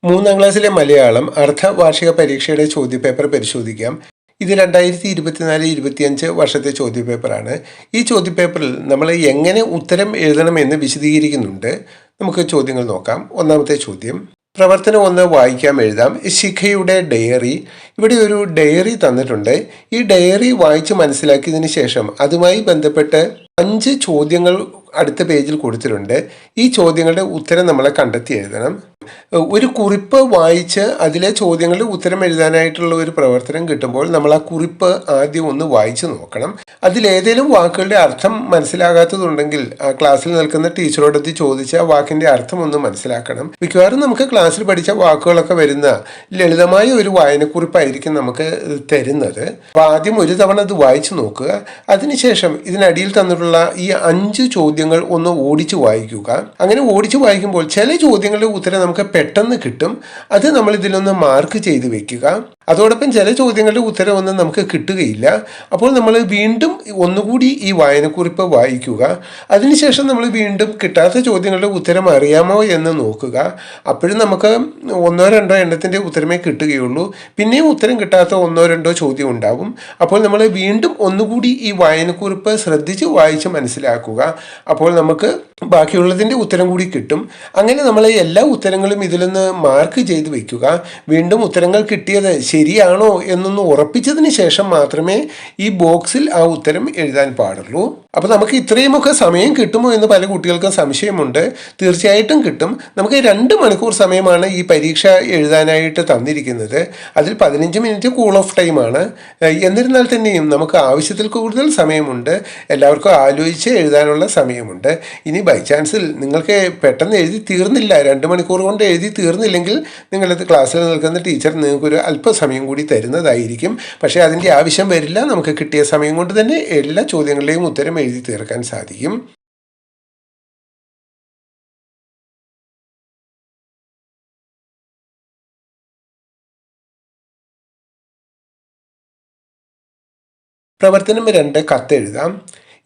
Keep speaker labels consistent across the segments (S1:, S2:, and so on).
S1: മൂന്നാം ക്ലാസ്സിലെ മലയാളം അർദ്ധവാർഷിക പരീക്ഷയുടെ ചോദ്യപേപ്പർ പരിശോധിക്കാം. ഇത് 2024-25 വർഷത്തെ ചോദ്യപേപ്പറാണ്. ഈ ചോദ്യപേപ്പറിൽ നമ്മൾ എങ്ങനെ ഉത്തരം എഴുതണമെന്ന് വിശദീകരിക്കുന്നുണ്ട്. നമുക്ക് ചോദ്യങ്ങൾ നോക്കാം. ഒന്നാമത്തെ ചോദ്യം, പ്രവർത്തനം 1 വായിക്കാം എഴുതാം. ശിഖയുടെ ഡയറി. ഇവിടെ ഒരു ഡയറി തന്നിട്ടുണ്ട്. ഈ ഡയറി വായിച്ച് മനസ്സിലാക്കിയതിന് ശേഷം അതുമായി ബന്ധപ്പെട്ട് 5 ചോദ്യങ്ങൾ അടുത്ത പേജിൽ കൊടുത്തിട്ടുണ്ട്. ഈ ചോദ്യങ്ങളുടെ ഉത്തരം നമ്മളെ കണ്ടെത്തി എഴുതണം. ഒരു കുറിപ്പ് വായിച്ച് അതിലെ ചോദ്യങ്ങളുടെ ഉത്തരം എഴുതാനായിട്ടുള്ള ഒരു പ്രവർത്തനം കിട്ടുമ്പോൾ നമ്മൾ ആ കുറിപ്പ് ആദ്യം ഒന്ന് വായിച്ച് നോക്കണം. അതിലേതെങ്കിലും വാക്കുകളുടെ അർത്ഥം മനസ്സിലാകാത്തതുണ്ടെങ്കിൽ ആ ക്ലാസ്സിൽ നിൽക്കുന്ന ടീച്ചറോടൊത്ത് ചോദിച്ച് ആ വാക്കിന്റെ അർത്ഥം ഒന്ന് മനസ്സിലാക്കണം. മിക്കവാറും നമുക്ക് ക്ലാസ്സിൽ പഠിച്ച വാക്കുകളൊക്കെ വരുന്ന ലളിതമായ ഒരു വായനക്കുറിപ്പായിരിക്കും നമുക്ക് തരുന്നത്. അപ്പോൾ ആദ്യം ഒരു തവണ അത് വായിച്ചു നോക്കുക. അതിനുശേഷം ഇതിനടിയിൽ തന്നിട്ടുള്ള ഈ 5 ചോദ്യങ്ങൾ ഒന്ന് ഓടിച്ചു വായിക്കുക. അങ്ങനെ ഓടിച്ചു വായിക്കുമ്പോൾ ചില ചോദ്യങ്ങളുടെ ഉത്തരം നമുക്ക് പെട്ടെന്ന് കിട്ടും. അത് നമ്മൾ ഇതിലൊന്ന് മാർക്ക് ചെയ്ത് വെക്കുക. അതോടൊപ്പം ചില ചോദ്യങ്ങളുടെ ഉത്തരവൊന്നും നമുക്ക് കിട്ടുകയില്ല. അപ്പോൾ നമ്മൾ വീണ്ടും ഒന്നുകൂടി ഈ വായനക്കുറിപ്പ് വായിക്കുക. അതിനുശേഷം നമ്മൾ വീണ്ടും കിട്ടാത്ത ചോദ്യങ്ങളുടെ ഉത്തരം അറിയാമോ എന്ന് നോക്കുക. അപ്പോഴും നമുക്ക് 1-2 എണ്ണത്തിൻ്റെ ഉത്തരമേ കിട്ടുകയുള്ളൂ. പിന്നെയും ഉത്തരം കിട്ടാത്ത 1-2 ചോദ്യം ഉണ്ടാവും. അപ്പോൾ നമ്മൾ വീണ്ടും ഒന്നുകൂടി ഈ വായനക്കുറിപ്പ് ശ്രദ്ധിച്ച് വായിച്ച് മനസ്സിലാക്കുക. അപ്പോൾ നമുക്ക് ബാക്കിയുള്ളതിൻ്റെ ഉത്തരം കൂടി കിട്ടും. അങ്ങനെ നമ്മൾ എല്ലാ ഉത്തരങ്ങളും ഇതിലൊന്ന് മാർക്ക് ചെയ്ത് വയ്ക്കുക. വീണ്ടും ഉത്തരങ്ങൾ കിട്ടിയത് ശരിയാണോ എന്നൊന്ന് ഉറപ്പിച്ചതിന് ശേഷം മാത്രമേ ഈ ബോക്സിൽ ആ ഉത്തരം എഴുതാൻ പാടുള്ളൂ. അപ്പോൾ നമുക്ക് ഇത്രയുമൊക്കെ സമയം കിട്ടുമോ എന്ന് പല കുട്ടികൾക്കും സംശയമുണ്ട്. തീർച്ചയായിട്ടും കിട്ടും. നമുക്ക് 2 മണിക്കൂർ സമയമാണ് ഈ പരീക്ഷ എഴുതാനായിട്ട് തന്നിരിക്കുന്നത്. അതിൽ 15 മിനിറ്റ് കൂൾ ഓഫ് ടൈമാണ്. എന്നിരുന്നാൽ തന്നെയും നമുക്ക് ആവശ്യത്തിൽ കൂടുതൽ സമയമുണ്ട്. എല്ലാവർക്കും ആലോചിച്ച് എഴുതാനുള്ള സമയമുണ്ട്. ഇനി ബൈ ചാൻസിൽ നിങ്ങൾക്ക് പെട്ടെന്ന് എഴുതി തീർന്നില്ല, 2 മണിക്കൂർ കൊണ്ട് എഴുതി തീർന്നില്ലെങ്കിൽ നിങ്ങളത് ക്ലാസ്സിൽ നിൽക്കുന്ന ടീച്ചർ നിങ്ങൾക്കൊരു അല്പസമയം കൂടി തരുന്നതായിരിക്കും. പക്ഷേ അതിൻ്റെ ആവശ്യം വരില്ല. നമുക്ക് കിട്ടിയ സമയം കൊണ്ട് തന്നെ എല്ലാ ചോദ്യങ്ങളുടെയും ഉത്തരം എഴുതി തീർക്കാൻ സാധിക്കും. പ്രവർത്തനം 2, കത്തെഴുതാം.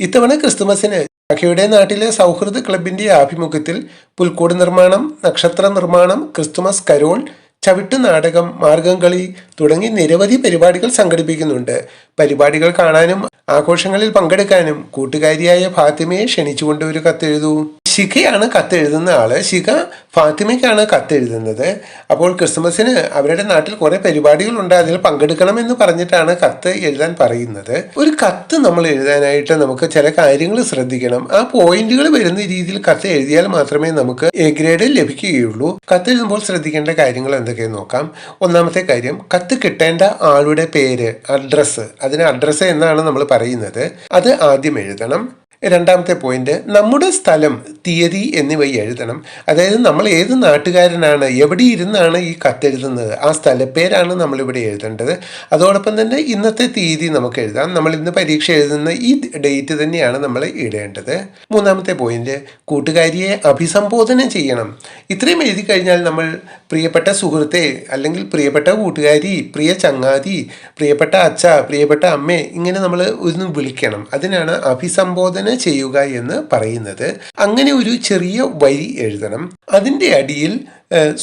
S1: ഇത്തവണ ക്രിസ്തുമസിന് ശാഖയുടെ നാട്ടിലെ സൗഹൃദ ക്ലബിന്റെ ആഭിമുഖ്യത്തിൽ പുൽക്കൂട് നിർമ്മാണം, നക്ഷത്ര നിർമ്മാണം, ക്രിസ്തുമസ് കരോൾ, ചവിട്ട് നാടകം, മാർഗംകളി തുടങ്ങി നിരവധി പരിപാടികൾ സംഘടിപ്പിക്കുന്നുണ്ട്. പരിപാടികൾ കാണാനും ആഘോഷങ്ങളിൽ പങ്കെടുക്കാനും കൂട്ടുകാരിയായ ഫാത്തിമയെ ക്ഷണിച്ചുകൊണ്ട് ഒരു കത്തെഴുതൂ. ശിഖയാണ് കത്തെഴുതുന്ന ആള്. ശിഖ ഫാത്തിമയ്ക്കാണ് കത്തെഴുതുന്നത്. അപ്പോൾ ക്രിസ്മസിന് അവരുടെ നാട്ടിൽ കുറെ പരിപാടികളുണ്ട്, അതിൽ പങ്കെടുക്കണമെന്ന് പറഞ്ഞിട്ടാണ് കത്ത് എഴുതാൻ പറയുന്നത്. ഒരു കത്ത് നമ്മൾ എഴുതാനായിട്ട് നമുക്ക് ചില കാര്യങ്ങൾ ശ്രദ്ധിക്കണം. ആ പോയിന്റുകൾ വരുന്ന രീതിയിൽ കത്ത് എഴുതിയാൽ മാത്രമേ നമുക്ക് എ ഗ്രേഡ് ലഭിക്കുകയുള്ളൂ. കത്തെഴുതുമ്പോൾ ശ്രദ്ധിക്കേണ്ട കാര്യങ്ങൾ എന്തൊക്കെയെന്ന് നോക്കാം. ഒന്നാമത്തെ കാര്യം, കത്ത് കിട്ടേണ്ട ആളുടെ പേര്, അഡ്രസ്സ്. അതിന് അഡ്രസ്സ് എന്നാണ് നമ്മൾ പറയുന്നത്. അത് ആദ്യം എഴുതണം. രണ്ടാമത്തെ പോയിന്റ്, നമ്മുടെ സ്ഥലം, തീയതി എന്നിവ എഴുതണം. അതായത് നമ്മൾ ഏത് നാട്ടുകാരനാണ്, എവിടെ ഇരുന്നാണ് ഈ കത്തെഴുതുന്നത്, ആ സ്ഥലപ്പേരാണ് നമ്മളിവിടെ എഴുതേണ്ടത്. അതോടൊപ്പം തന്നെ ഇന്നത്തെ തീയതി നമുക്ക് എഴുതാം. നമ്മൾ ഇന്ന് പരീക്ഷ എഴുതുന്ന ഈ ഡേറ്റ് തന്നെയാണ് നമ്മൾ ഇടേണ്ടത്. മൂന്നാമത്തെ പോയിന്റ്, കൂട്ടുകാരിയെ അഭിസംബോധന ചെയ്യണം. ഇത്രയും എഴുതി കഴിഞ്ഞാൽ നമ്മൾ പ്രിയപ്പെട്ട സുഹൃത്തെ, അല്ലെങ്കിൽ പ്രിയപ്പെട്ട കൂട്ടുകാരി, പ്രിയ ചങ്ങാതി, പ്രിയപ്പെട്ട അച്ഛ, പ്രിയപ്പെട്ട അമ്മേ, ഇങ്ങനെ നമ്മൾ ഒന്ന് വിളിക്കണം. അതിനാണ് അഭിസംബോധന ചെയ്യുക എന്ന് പറയുന്നത്. അങ്ങനെ ഒരു ചെറിയ വരി എഴുതണം. അതിൻ്റെ അടിയിൽ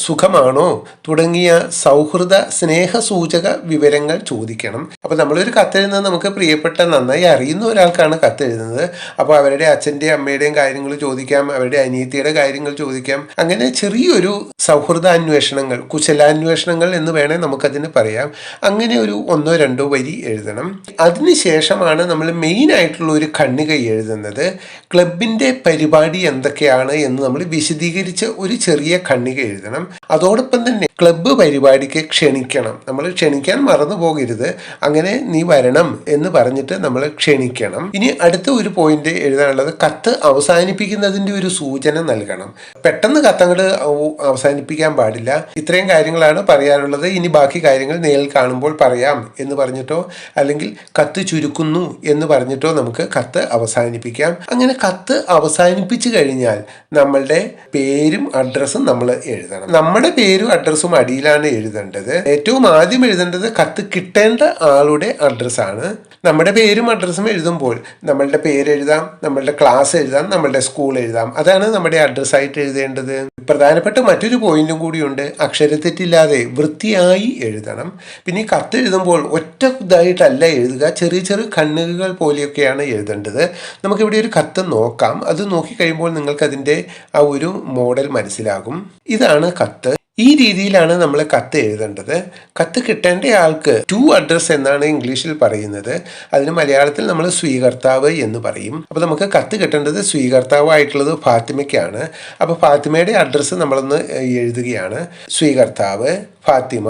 S1: സുഖമാണോ തുടങ്ങിയ സൗഹൃദ സ്നേഹസൂചക വിവരങ്ങൾ ചോദിക്കണം. അപ്പോൾ നമ്മളൊരു കത്തെഴുതുന്നത് നമുക്ക് പ്രിയപ്പെട്ട നന്നായി അറിയുന്ന ഒരാൾക്കാണ് കത്തെഴുതുന്നത്. അപ്പോൾ അവരുടെ അച്ഛൻ്റെയും അമ്മയുടെയും കാര്യങ്ങൾ ചോദിക്കാം, അവരുടെ അനിയത്തിയുടെ കാര്യങ്ങൾ ചോദിക്കാം. അങ്ങനെ ചെറിയൊരു സൗഹൃദാന്വേഷണങ്ങൾ, കുശലാന്വേഷണങ്ങൾ എന്ന് വേണേൽ നമുക്കതിന് പറയാം. അങ്ങനെ ഒരു 1-2 വരി എഴുതണം. അതിനുശേഷമാണ് നമ്മൾ മെയിൻ ആയിട്ടുള്ള ഒരു ഖണ്ഡിക എഴുതുന്നത്. ക്ലബിൻ്റെ പരിപാടി എന്തൊക്കെയാണ് എന്ന് നമ്മൾ വിശദീകരിച്ച് ഒരു ചെറിയ ഖണ്ഡിക എഴുതണം. അതോടൊപ്പം തന്നെ ക്ലബ്ബ് പരിപാടിക്ക് ക്ഷണിക്കണം. നമ്മൾ ക്ഷണിക്കാൻ മറന്നു പോകരുത്. അങ്ങനെ നീ വരണം എന്ന് പറഞ്ഞിട്ട് നമ്മൾ ക്ഷണിക്കണം. ഇനി അടുത്ത ഒരു പോയിന്റ് എഴുതാനുള്ളത്, കത്ത് അവസാനിപ്പിക്കുന്നതിൻ്റെ ഒരു സൂചന നൽകണം. പെട്ടെന്ന് കത്തങ്ങട് അവസാനിപ്പിക്കാൻ പാടില്ല. ഇത്രയും കാര്യങ്ങളാണ് പറയാനുള്ളത്. ഇനി ബാക്കി കാര്യങ്ങൾ നേരിൽ കാണുമ്പോൾ പറയാം എന്ന് പറഞ്ഞിട്ടോ അല്ലെങ്കിൽ കത്ത് ചുരുക്കുന്നു എന്ന് പറഞ്ഞിട്ടോ നമുക്ക് കത്ത് അവസാനിപ്പിക്കാം. അങ്ങനെ കത്ത് അവസാനിപ്പിച്ചു കഴിഞ്ഞാൽ നമ്മളുടെ പേരും അഡ്രസ്സും നമ്മൾ എഴുതണം. നമ്മുടെ പേരും അഡ്രസ്സും അടിയിലാണ് എഴുതേണ്ടത്. ഏറ്റവും ആദ്യം എഴുതേണ്ടത് കത്ത് കിട്ടേണ്ട ആളുടെ അഡ്രസ്സാണ്. നമ്മുടെ പേരും അഡ്രസ്സും എഴുതുമ്പോൾ നമ്മളുടെ പേര് എഴുതാം, നമ്മളുടെ ക്ലാസ് എഴുതാം, നമ്മളുടെ സ്കൂൾ എഴുതാം. അതാണ് നമ്മുടെ അഡ്രസ്സായിട്ട് എഴുതേണ്ടത്. പ്രധാനപ്പെട്ട മറ്റൊരു പോയിന്റും കൂടിയുണ്ട്. അക്ഷരത്തെറ്റില്ലാതെ വൃത്തിയായി എഴുതണം. പിന്നെ ഈ കത്ത് എഴുതുമ്പോൾ ഒറ്റ ഇതായിട്ടല്ല എഴുതുക, ചെറിയ ചെറിയ കണ്ണുകൾ പോലെയൊക്കെയാണ് എഴുതേണ്ടത്. നമുക്കിവിടെ ഒരു കത്ത് നോക്കാം. അത് നോക്കിക്കഴിയുമ്പോൾ നിങ്ങൾക്കതിൻ്റെ ആ ഒരു മോഡൽ മനസ്സിലാകും. ഇതാണ് കത്ത്. ഈ രീതിയിലാണ് നമ്മൾ കത്ത് എഴുതേണ്ടത്. കത്ത് കിട്ടേണ്ട ആൾക്ക് ടു അഡ്രസ് എന്നാണ് ഇംഗ്ലീഷിൽ പറയുന്നത്. അതിന് മലയാളത്തിൽ നമ്മൾ സ്വീകർത്താവ് എന്ന് പറയും. അപ്പോൾ നമുക്ക് കത്ത് കിട്ടേണ്ടത് സ്വീകർത്താവായിട്ടുള്ളത് ഫാത്തിമയ്ക്കാണ്. അപ്പോൾ ഫാത്തിമയുടെ അഡ്രസ്സ് നമ്മളൊന്ന് എഴുതുകയാണ്. സ്വീകർത്താവ് Fathima,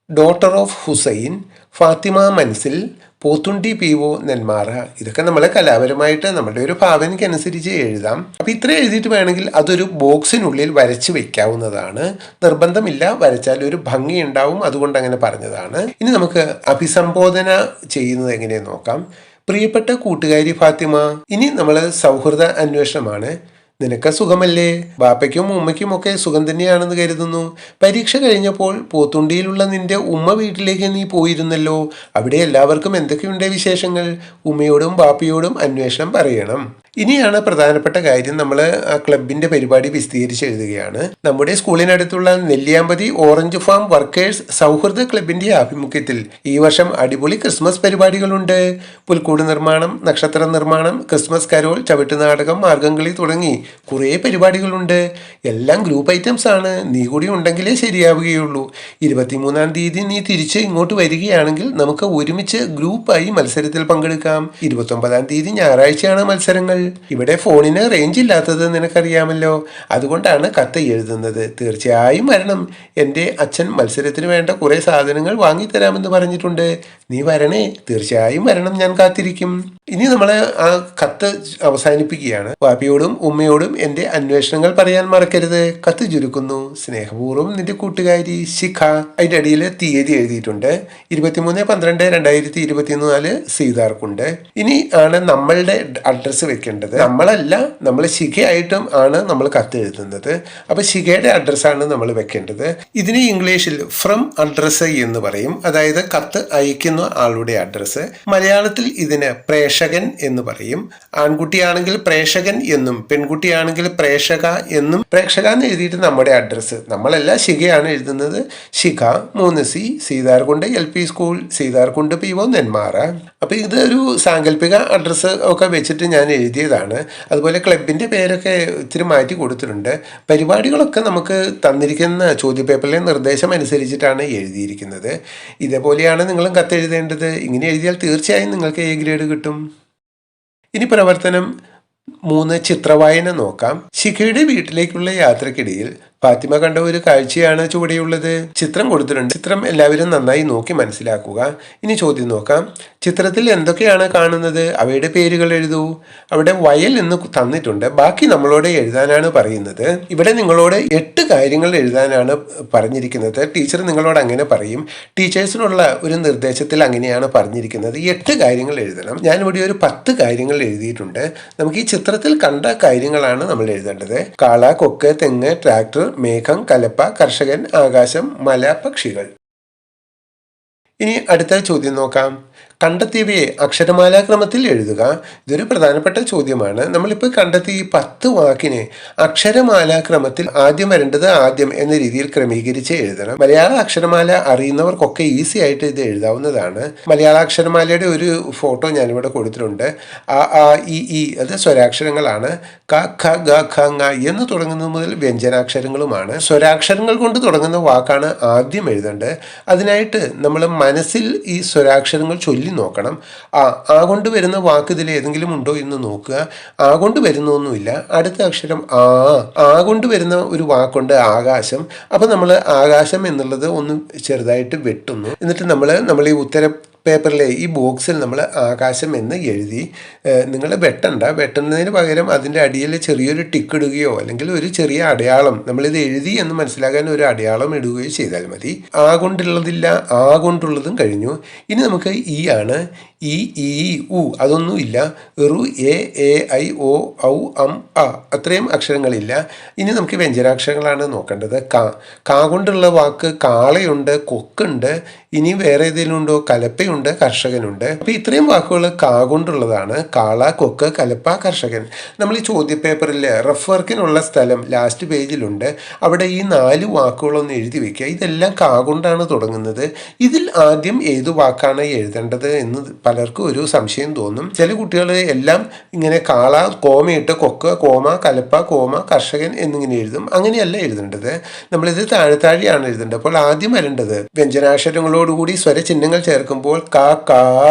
S1: daughter of Hussain, Fathima Manzil, Pothundi PO Nenmara. ഇതൊക്കെ നമ്മൾ കലാപരമായിട്ട് നമ്മുടെ ഒരു ഭാവനയ്ക്കനുസരിച്ച് എഴുതാം. അപ്പോൾ ഇത്ര എഴുതിയിട്ട് വേണമെങ്കിൽ അതൊരു ബോക്സിനുള്ളിൽ വരച്ച് വെക്കാവുന്നതാണ്. നിർബന്ധമില്ല, വരച്ചാൽ ഒരു ഭംഗി ഉണ്ടാവും, അതുകൊണ്ട് അങ്ങനെ പറഞ്ഞതാണ്. ഇനി നമുക്ക് അഭിസംബോധന ചെയ്യുന്നത് എങ്ങനെയെന്ന് നോക്കാം. പ്രിയപ്പെട്ട കൂട്ടുകാരി ഫാത്തിമ, ഇനി നമ്മൾ സൗഹൃദ അന്വേഷണമാണ്. നിനക്ക് സുഖമല്ലേ? ബാപ്പയ്ക്കും ഉമ്മയ്ക്കും ഒക്കെ സുഖം തന്നെയാണെന്ന് കരുതുന്നു. പരീക്ഷ കഴിഞ്ഞപ്പോൾ പോത്തുണ്ടിയിലുള്ള നിന്റെ ഉമ്മ വീട്ടിലേക്ക് നീ പോയിരുന്നല്ലോ. അവിടെ എല്ലാവർക്കും എന്തൊക്കെയുണ്ട് വിശേഷങ്ങൾ? ഉമ്മയോടും ബാപ്പയോടും അന്വേഷണം പറയണം. ഇനിയാണ് പ്രധാനപ്പെട്ട കാര്യം. നമ്മൾ ആ ക്ലബിൻ്റെ പരിപാടി വിശദീകരിച്ച് എഴുതുകയാണ്. നമ്മുടെ സ്കൂളിനടുത്തുള്ള നെല്ലിയാമ്പതി ഓറഞ്ച് ഫാം വർക്കേഴ്സ് സൗഹൃദ ക്ലബിൻ്റെ ആഭിമുഖ്യത്തിൽ ഈ വർഷം അടിപൊളി ക്രിസ്മസ് പരിപാടികളുണ്ട്. പുൽക്കൂട് നിർമ്മാണം, നക്ഷത്ര നിർമ്മാണം, ക്രിസ്മസ് കരോൾ, ചവിട്ടുനാടകം, മാർഗംകളി തുടങ്ങി കുറേ പരിപാടികളുണ്ട്. എല്ലാം ഗ്രൂപ്പ് ഐറ്റംസ് ആണ്. നീ കൂടി ഉണ്ടെങ്കിലേ ശരിയാവുകയുള്ളൂ. 23-ാം തീയതി നീ തിരിച്ച് ഇങ്ങോട്ട് വരികയാണെങ്കിൽ നമുക്ക് ഒരുമിച്ച് ഗ്രൂപ്പായി മത്സരത്തിൽ പങ്കെടുക്കാം. 29-ാം തീയതി ഞായറാഴ്ചയാണ് മത്സരങ്ങൾ. ഇവിടെ ഫോണിന് റേഞ്ച് ഇല്ലാത്തത് നിനക്കറിയാമല്ലോ. അതുകൊണ്ടാണ് കത്ത് എഴുതുന്നത്. തീർച്ചയായും വരണം. എൻ്റെ അച്ഛൻ മത്സരത്തിന് വേണ്ട കുറേ സാധനങ്ങൾ വാങ്ങിത്തരാമെന്ന് പറഞ്ഞിട്ടുണ്ട്. നീ വരണേ, തീർച്ചയായും വരണം, ഞാൻ കാത്തിരിക്കും. ഇനി നമ്മൾ ആ കത്ത് അവസാനിപ്പിക്കുകയാണ്. വാപ്പിയോടും ഉമ്മയോടും എൻ്റെ അന്വേഷണങ്ങൾ പറയാൻ മറക്കരുത്. കത്ത് ചുരുക്കുന്നു. സ്നേഹപൂർവ്വം നിന്റെ കൂട്ടുകാരി ശിഖ. അതിൻ്റെ അടിയിൽ തീയതി എഴുതിയിട്ടുണ്ട്. 23/12/2024 സീതാർകുണ്ട്. ഇനി ആണ് നമ്മളുടെ അഡ്രസ്സ് വെക്കേണ്ടത്. നമ്മളല്ല, നമ്മൾ ശിഖയായിട്ടും ആണ് നമ്മൾ കത്ത് എഴുതുന്നത്. അപ്പോൾ ശിഖയുടെ അഡ്രസ്സാണ് നമ്മൾ വെക്കേണ്ടത്. ഇതിന് ഇംഗ്ലീഷിൽ ഫ്രം അഡ്രസ്സ് എന്ന് പറയും. അതായത് കത്ത് അയക്കുന്ന ആളുടെ അഡ്രസ്സ്. മലയാളത്തിൽ ഇതിന് പ്രേഷകൻ എന്ന് പറയും. ആൺകുട്ടിയാണെങ്കിൽ പ്രേഷകൻ എന്നും പെൺകുട്ടിയാണെങ്കിൽ പ്രേക്ഷക എന്നും. പ്രേക്ഷക എന്ന് എഴുതിയിട്ട് നമ്മുടെ അഡ്രസ്സ്. നമ്മളല്ല, ശിഖയാണ് എഴുതുന്നത്. Shikha 3C, Seetharkund LP school, Seetharkund PO Nenmara. അപ്പോൾ ഇതൊരു സാങ്കല്പിക അഡ്രസ്സ് ഒക്കെ വെച്ചിട്ട് ഞാൻ എഴുതിയതാണ്. അതുപോലെ ക്ലബിൻ്റെ പേരൊക്കെ ഇത്തിരി മാറ്റി കൊടുത്തിട്ടുണ്ട്. പരിപാടികളൊക്കെ നമുക്ക് തന്നിരിക്കുന്ന ചോദ്യപേപ്പറിലെ നിർദ്ദേശം അനുസരിച്ചിട്ടാണ് എഴുതിയിരിക്കുന്നത്. ഇതേപോലെയാണ് നിങ്ങളും കത്തെഴുതേണ്ടത്. ഇങ്ങനെ എഴുതിയാൽ തീർച്ചയായും നിങ്ങൾക്ക് A ഗ്രേഡ് കിട്ടും. ഇനി പ്രവർത്തനം 3 ചിത്രവായന നോക്കാം. ശിഖയുടെ വീട്ടിലേക്കുള്ള യാത്രക്കിടയിൽ ഫാത്തിമ കണ്ട ഒരു കാഴ്ചയാണ് ചുവടെയുള്ളത്. ചിത്രം കൊടുത്തിട്ടുണ്ട്. ചിത്രം എല്ലാവരും നന്നായി നോക്കി മനസ്സിലാക്കുക. ഇനി ചോദ്യം നോക്കാം. ചിത്രത്തിൽ എന്തൊക്കെയാണ് കാണുന്നത്? അവയുടെ പേരുകൾ എഴുതൂ. അവിടെ വയൽ എന്ന് തന്നിട്ടുണ്ട്. ബാക്കി നമ്മളോട് എഴുതാനാണ് പറയുന്നത്. ഇവിടെ നിങ്ങളോട് 8 കാര്യങ്ങൾ എഴുതാനാണ് പറഞ്ഞിരിക്കുന്നത്. ടീച്ചർ നിങ്ങളോട് അങ്ങനെ പറയും. ടീച്ചേഴ്സിനുള്ള ഒരു നിർദ്ദേശത്തിൽ അങ്ങനെയാണ് പറഞ്ഞിരിക്കുന്നത്. 8 കാര്യങ്ങൾ എഴുതണം. ഞാനിവിടെ ഒരു 10 കാര്യങ്ങൾ എഴുതിയിട്ടുണ്ട്. നമുക്ക് ഈ ചിത്രത്തിൽ കണ്ട കാര്യങ്ങളാണ് നമ്മൾ എഴുതേണ്ടത്. കാള, കൊക്ക്, തെങ്ങ്, ട്രാക്ടർ, മേഘം, കലപ്പ, കർഷകൻ, ആകാശം, മല, പക്ഷികൾ. ഇനി അടുത്ത ചോദ്യം നോക്കാം. കണ്ടെത്തിയവയെ അക്ഷരമാലാക്രമത്തിൽ എഴുതുക. ഇതൊരു പ്രധാനപ്പെട്ട ചോദ്യമാണ്. നമ്മളിപ്പോൾ കണ്ടെത്തിയ ഈ 10 വാക്കിനെ അക്ഷരമാലാക്രമത്തിൽ ആദ്യം വരേണ്ടത് ആദ്യം എന്ന രീതിയിൽ ക്രമീകരിച്ച് എഴുതണം. മലയാള അക്ഷരമാല അറിയുന്നവർക്കൊക്കെ ഈസി ആയിട്ട് ഇത് എഴുതാവുന്നതാണ്. മലയാള അക്ഷരമാലയുടെ ഒരു ഫോട്ടോ ഞാനിവിടെ കൊടുത്തിട്ടുണ്ട്. അ, ആ, ഇ അത് സ്വരാക്ഷരങ്ങളാണ്. ക, ഖ, ഗ, ഖ, ങ എന്ന് തുടങ്ങുന്നത് മുതൽ വ്യഞ്ജനാക്ഷരങ്ങളുമാണ്. സ്വരാക്ഷരങ്ങൾ കൊണ്ട് തുടങ്ങുന്ന വാക്കാണ് ആദ്യം എഴുതേണ്ടത്. അതിനായിട്ട് നമ്മൾ മനസ്സിൽ ഈ സ്വരാക്ഷരങ്ങൾ ചൊല്ലി നോക്കണം. ആ കൊണ്ട് വരുന്ന വാക്ക് ഇതിൽ ഏതെങ്കിലും ഉണ്ടോ എന്ന് നോക്കുക. ആ കൊണ്ട് വരുന്നൊന്നുമില്ല. അടുത്ത അക്ഷരം ആ കൊണ്ട് വരുന്ന ഒരു വാക്കുണ്ട് ആകാശം. അപ്പം നമ്മൾ ആകാശം എന്നുള്ളത് ഒന്ന് ചെറുതായിട്ട് വെട്ടുന്നു. എന്നിട്ട് നമ്മൾ ഈ ഉത്തര പേപ്പറിലെ ഈ ബോക്സിൽ നമ്മൾ ആകാശം എന്ന് എഴുതി. നിങ്ങൾ വെട്ടുന്നതിന് പകരം അതിൻ്റെ അടിയിൽ ചെറിയൊരു ടിക്ക് ഇടുകയോ അല്ലെങ്കിൽ ഒരു ചെറിയ അടയാളം, നമ്മളിത് എഴുതി എന്ന് മനസ്സിലാക്കാൻ ഒരു അടയാളം ഇടുകയോ ചെയ്താൽ മതി. ആ കൊണ്ടുള്ളതില്ല, ആ കൊണ്ടുള്ളതും കഴിഞ്ഞു. ഇനി നമുക്ക് ഈ ആണ്. ഇ, ഈ, ഉ അതൊന്നുമില്ല. ഋ, എ, ഐ, ഒ, ഔ, അ അത്രയും അക്ഷരങ്ങളില്ല. ഇനി നമുക്ക് വ്യഞ്ജനാക്ഷരങ്ങളാണ് നോക്കേണ്ടത്. കാ കൊണ്ടുള്ള വാക്ക് കാളയുണ്ട്, കൊക്കുണ്ട്. ഇനി വേറെ ഏതെങ്കിലും ഉണ്ടോ? കലപ്പയുണ്ട്, കാളയുണ്ട്, കർഷകനുണ്ട്. അപ്പൊ ഇത്രയും വാക്കുകൾ കാ കൊണ്ടുള്ളതാണ്. കാള, കൊക്ക്, കലപ്പ, കർഷകൻ. നമ്മൾ ഈ ചോദ്യപേപ്പറിൽ റഫ് വർക്കിനുള്ള സ്ഥലം ലാസ്റ്റ് പേജിലുണ്ട്. അവിടെ ഈ 4 വാക്കുകളൊന്ന് എഴുതി വെക്കുക. ഇതെല്ലാം കാ കൊണ്ടാണ് തുടങ്ങുന്നത്. ഇതിൽ ആദ്യം ഏത് വാക്കാണ് എഴുതേണ്ടത് എന്ന് പലർക്കും ഒരു സംശയം തോന്നും. ചില കുട്ടികൾ എല്ലാം ഇങ്ങനെ കാള കോമയിട്ട് കൊക്ക് കോമ കലപ്പ കോമ കർഷകൻ എന്നിങ്ങനെ എഴുതും. അങ്ങനെയല്ല എഴുതേണ്ടത്. നമ്മളിത് താഴെയാണ് എഴുതേണ്ടത്. അപ്പോൾ ആദ്യം വരേണ്ടത് വ്യഞ്ജനാക്ഷരങ്ങളോടുകൂടി സ്വരചിഹ്നങ്ങൾ ചേർക്കുമ്പോൾ കാ കാ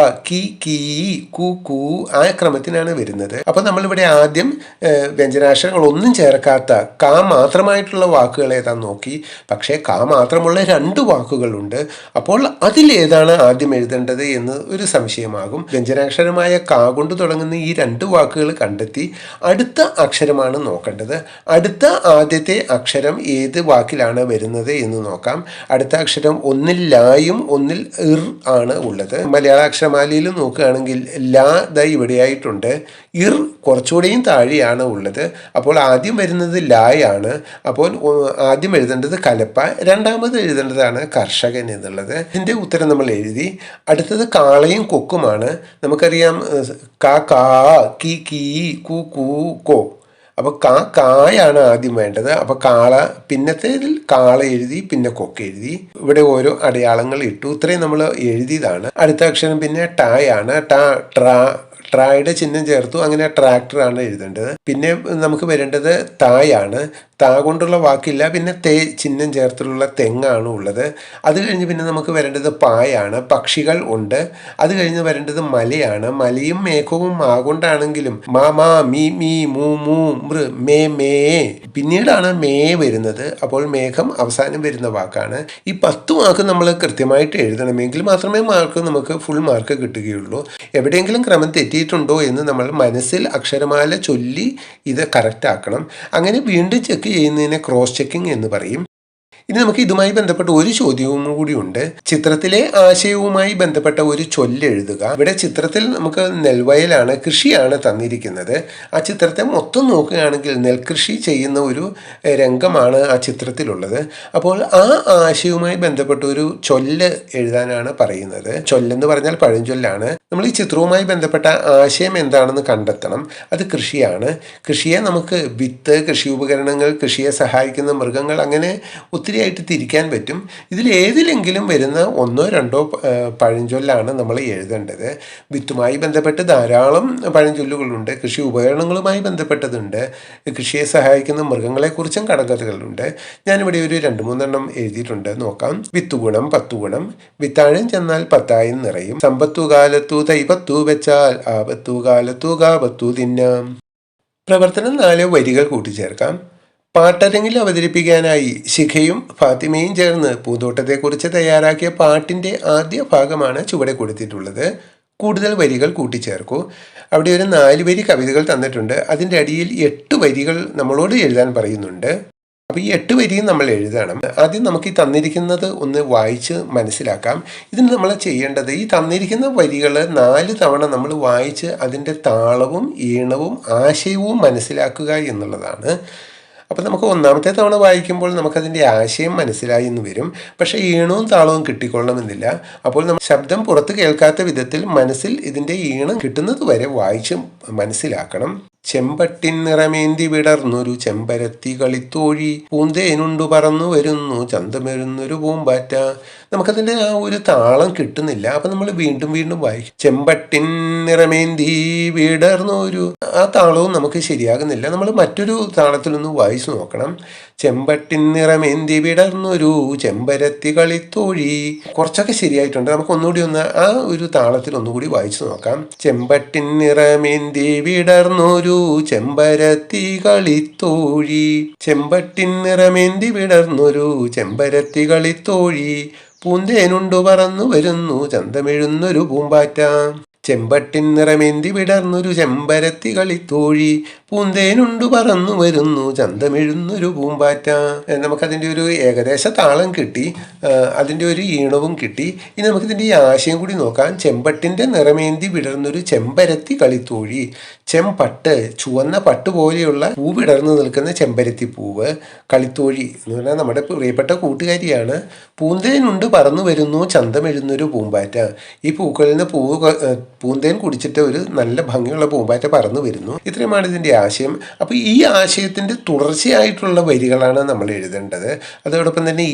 S1: കി കീ കു കൂ ആ ക്രമത്തിനാണ് വരുന്നത്. അപ്പോൾ നമ്മളിവിടെ ആദ്യം വ്യഞ്ജനാക്ഷരങ്ങൾ ഒന്നും ചേർക്കാത്ത കാ മാത്രമായിട്ടുള്ള വാക്കുകൾ ഏതാന്ന് നോക്കി. പക്ഷേ കാ മാത്രമുള്ള 2 വാക്കുകളുണ്ട്. അപ്പോൾ അതിലേതാണ് ആദ്യം എഴുതേണ്ടത് എന്ന് ഒരു സംശയമാകും. വ്യഞ്ജനാക്ഷരമായ കാ കൊണ്ട് തുടങ്ങുന്ന ഈ 2 വാക്കുകൾ കണ്ടെത്തി അടുത്ത അക്ഷരമാണ് നോക്കേണ്ടത്. അടുത്ത ആദ്യത്തെ അക്ഷരം ഏത് വാക്കിലാണ് വരുന്നത് എന്ന് നോക്കാം. അടുത്ത അക്ഷരം ഒന്നിൽ ലായും ഒന്നിൽ ഇർ ആണ് ഉള്ളത്. മലയാള അക്ഷരമാലയിൽ നോക്കുകയാണെങ്കിൽ ലാ ദ ഇവിടെയായിട്ടുണ്ട്, ഇർ കുറച്ചുകൂടെയും താഴെയാണ് ഉള്ളത്. അപ്പോൾ ആദ്യം വരുന്നത് ലായാണ്. അപ്പോൾ ആദ്യം എഴുതേണ്ടത് കലപ്പ, രണ്ടാമത് എഴുതേണ്ടതാണ് കർഷകൻ എന്നുള്ളത്. ഇതിൻ്റെ ഉത്തരം നമ്മൾ എഴുതി. അടുത്തത് കാളയും കൊക്കുമാണ്. നമുക്കറിയാം കാ കാ കി കീ കു കൂ കോ. അപ്പോൾ കായാണ് ആദ്യം വേണ്ടത്. അപ്പോൾ കാള, പിന്നത്തേതിൽ കാള എഴുതി, പിന്നെ കൊക്ക് എഴുതി. ഇവിടെ ഓരോ അടയാളങ്ങൾ ഇട്ടു. ഇത്രയും നമ്മൾ എഴുതിയതാണ്. അടുത്ത അക്ഷരം പിന്നെ ടായാണ്. ട്രായുടെ ചിഹ്നം ചേർത്തു. അങ്ങനെ ട്രാക്ടറാണ് എഴുതേണ്ടത്. പിന്നെ നമുക്ക് വരേണ്ടത് തായാണ്. താ കൊണ്ടുള്ള വാക്കില്ല. പിന്നെ തേ ചിഹ്നം ചേർത്തുള്ള തെങ്ങാണ് ഉള്ളത്. അത് കഴിഞ്ഞ് പിന്നെ നമുക്ക് വരേണ്ടത് പായാണ്. പക്ഷികൾ ഉണ്ട്. അത് കഴിഞ്ഞ് വരേണ്ടത് മലയാണ്. മലയും മേഘവും മാ കൊണ്ടാണെങ്കിലും മാ മാ മീ മീ മൂ മൂ മൃ മേ മേ പിന്നീടാണ് മേ വരുന്നത്. അപ്പോൾ മേഘം അവസാനം വരുന്ന വാക്കാണ്. ഈ 10 വാക്ക് നമ്മൾ കൃത്യമായിട്ട് എഴുതണമെങ്കിൽ മാത്രമേ നമുക്ക് ഫുൾ മാർക്ക് കിട്ടുകയുള്ളൂ. എവിടെയെങ്കിലും ക്രമം തെറ്റിയിട്ടുണ്ടോ എന്ന് നമ്മൾ മനസ്സിൽ അക്ഷരമാല ചൊല്ലി ഇത് കറക്റ്റ് ആക്കണം. അങ്ങനെ വീണ്ടും ചെക്ക് ചെയ്യുന്നതിനെ ക്രോസ് ചെക്കിംഗ് എന്ന് പറയും. ഇനി നമുക്ക് ഇതുമായി ബന്ധപ്പെട്ട ഒരു ചോദ്യവും കൂടി ഉണ്ട്. ചിത്രത്തിലെ ആശയവുമായി ബന്ധപ്പെട്ട ഒരു ചൊല്ലെഴുതുക. ഇവിടെ ചിത്രത്തിൽ നമുക്ക് നെൽവയലാണ്, കൃഷിയാണ് തന്നിരിക്കുന്നത്. ആ ചിത്രത്തെ മൊത്തം നോക്കുകയാണെങ്കിൽ നെൽകൃഷി ചെയ്യുന്ന ഒരു രംഗമാണ് ആ ചിത്രത്തിലുള്ളത്. അപ്പോൾ ആ ആശയവുമായി ബന്ധപ്പെട്ട ഒരു ചൊല്ല് എഴുതാനാണ് പറയുന്നത്. ചൊല്ലെന്ന് പറഞ്ഞാൽ പഴഞ്ചൊല്ലാണ്. നമ്മൾ ഈ ചിത്രവുമായി ബന്ധപ്പെട്ട ആശയം എന്താണെന്ന് കണ്ടെത്തണം. അത് കൃഷിയാണ്. കൃഷിയെ നമുക്ക് വിത്ത്, കൃഷി ഉപകരണങ്ങൾ, കൃഷിയെ സഹായിക്കുന്ന മൃഗങ്ങൾ, അങ്ങനെ ഒത്തിരിയായിട്ട് തിരിക്കാൻ പറ്റും. ഇതിൽ ഏതിലെങ്കിലും വരുന്ന 1-2 പഴഞ്ചൊല്ലാണ് നമ്മൾ എഴുതേണ്ടത്. വിത്തുമായി ബന്ധപ്പെട്ട് ധാരാളം പഴഞ്ചൊല്ലുകളുണ്ട്. കൃഷി ഉപകരണങ്ങളുമായി ബന്ധപ്പെട്ടതുണ്ട്. കൃഷിയെ സഹായിക്കുന്ന മൃഗങ്ങളെക്കുറിച്ചും കടങ്കഥകളുണ്ട്. ഞാനിവിടെ ഒരു 2-3 എഴുതിയിട്ടുണ്ട്. നോക്കാം. വിത്തുഗുണം 10 ഗുണം, വിത്താഴം ചെന്നാൽ 10 നിറയും, സമ്പത്തുകാലത്തു തൈ 10 വെച്ചാൽ ആപത്തുകാലത്തു കാപത്തു തിന്നാം. പ്രവർത്തനം 4 വരികൾ കൂട്ടിച്ചേർക്കാം. പാട്ടരങ്ങിൽ അവതരിപ്പിക്കാനായി ശിഖയും ഫാത്തിമയും ചേർന്ന് പൂന്തോട്ടത്തെക്കുറിച്ച് തയ്യാറാക്കിയ പാട്ടിൻ്റെ ആദ്യ ഭാഗമാണ് ചുവടെ കൊടുത്തിട്ടുള്ളത്. കൂടുതൽ വരികൾ കൂട്ടിച്ചേർക്കൂ. അവിടെ ഒരു 4 വരി കവിതകൾ തന്നിട്ടുണ്ട്. അതിൻ്റെ അടിയിൽ 8 വരികൾ നമ്മളോട് എഴുതാൻ പറയുന്നുണ്ട്. അപ്പോൾ ഈ 8 വരിയും നമ്മൾ എഴുതണം. ആദ്യം നമുക്ക് ഈ തന്നിരിക്കുന്നത് ഒന്ന് വായിച്ച് മനസ്സിലാക്കാം. ഇതിന് നമ്മൾ ചെയ്യേണ്ടത് ഈ തന്നിരിക്കുന്ന വരികൾ 4 തവണ നമ്മൾ വായിച്ച് അതിൻ്റെ താളവും ഈണവും ആശയവും മനസ്സിലാക്കുക എന്നുള്ളതാണ്. അപ്പോൾ നമുക്ക് 1ാമത്തെ തവണ വായിക്കുമ്പോൾ നമുക്കതിൻ്റെ ആശയം മനസ്സിലായി എന്ന് വരും. പക്ഷേ ഈണവും താളവും കിട്ടിക്കൊള്ളണമെന്നില്ല. അപ്പോൾ നമ്മൾ ശബ്ദം പുറത്ത് കേൾക്കാത്ത വിധത്തിൽ മനസ്സിൽ ഇതിൻ്റെ ഈണം കിട്ടുന്നത് വരെ വായിച്ച് മനസ്സിലാക്കണം. ചെമ്പട്ടിൻ നിറമേന്തി വിടർന്നൊരു ചെമ്പരത്തി കളിത്തോഴി, പൂന്തേനുണ്ടു പറന്നു വരുന്നു ചന്തമരുന്നൊരു പൂമ്പാറ്റ. നമുക്കതിൻ്റെ ആ ഒരു താളം കിട്ടുന്നില്ല. അപ്പം നമ്മൾ വീണ്ടും വായിക്കും. ചെമ്പട്ടിൻ നിറമേന്തി വിടർന്നൊരു, ആ താളവും നമുക്ക് ശരിയാകുന്നില്ല. നമ്മൾ മറ്റൊരു താളത്തിലൊന്ന് വായിച്ചു നോക്കണം. ചെമ്പട്ടിൻ നിറമേന്തി വിടർന്നൊരു ചെമ്പരത്തി കളിത്തോഴി. കുറച്ചൊക്കെ ശരിയായിട്ടുണ്ട്. നമുക്ക് ഒന്നുകൂടി ആ ഒരു താളത്തിൽ ഒന്നുകൂടി വായിച്ചു നോക്കാം. ചെമ്പട്ടിൻ നിറമേന്തി വിടർന്നൊരു ചെമ്പരത്തി കളിത്തോഴി, ചെമ്പട്ടിൻ നിറമേന്തി വിടർന്നൊരു ചെമ്പരത്തി കളിത്തോഴി, പൂന്തേനുണ്ടു പറന്നു വരുന്നു ചന്തമെഴുന്നൊരു പൂമ്പാറ്റ. ചെമ്പട്ടിൻ നിറമേന്തി വിടർന്നൊരു ചെമ്പരത്തി കളിത്തോഴി, പൂന്തേനുണ്ടു പറന്നു വരുന്നു ചന്തമെഴുന്നൊരു പൂമ്പാറ്റ. നമുക്കതിൻ്റെ ഒരു ഏകദേശ താളം കിട്ടി, അതിൻ്റെ ഒരു ഈണവും കിട്ടി. ഇനി നമുക്കിതിൻ്റെ ഈ ആശയം കൂടി നോക്കാം. ചെമ്പട്ടിൻ്റെ നിറമേന്തി വിടർന്നൊരു ചെമ്പരത്തി കളിത്തോഴി. ചെമ്പട്ട്, ചുവന്ന പട്ട് പോലെയുള്ള പൂ വിടർന്നു നിൽക്കുന്ന ചെമ്പരത്തി പൂവ്. കളിത്തോഴി എന്ന് പറഞ്ഞാൽ നമ്മുടെ പ്രിയപ്പെട്ട കൂട്ടുകാരിയാണ്. പൂന്തേനുണ്ട് പറന്നു വരുന്നു ചന്തമെഴുന്നൊരു പൂമ്പാറ്റ. ഈ പൂക്കളിൽ നിന്ന് പൂന്തേൻ കുടിച്ചിട്ട് ഒരു നല്ല ഭംഗിയുള്ള പൂമ്പാറ്റ പറന്നു വരുന്നു. ഇത്രയുമാണ് ഇതിൻ്റെ ആശയം. അപ്പോൾ ഈ ആശയത്തിൻ്റെ തുടർച്ചയായിട്ടുള്ള വരികളാണ് നമ്മൾ എഴുതേണ്ടത്. അതോടൊപ്പം തന്നെ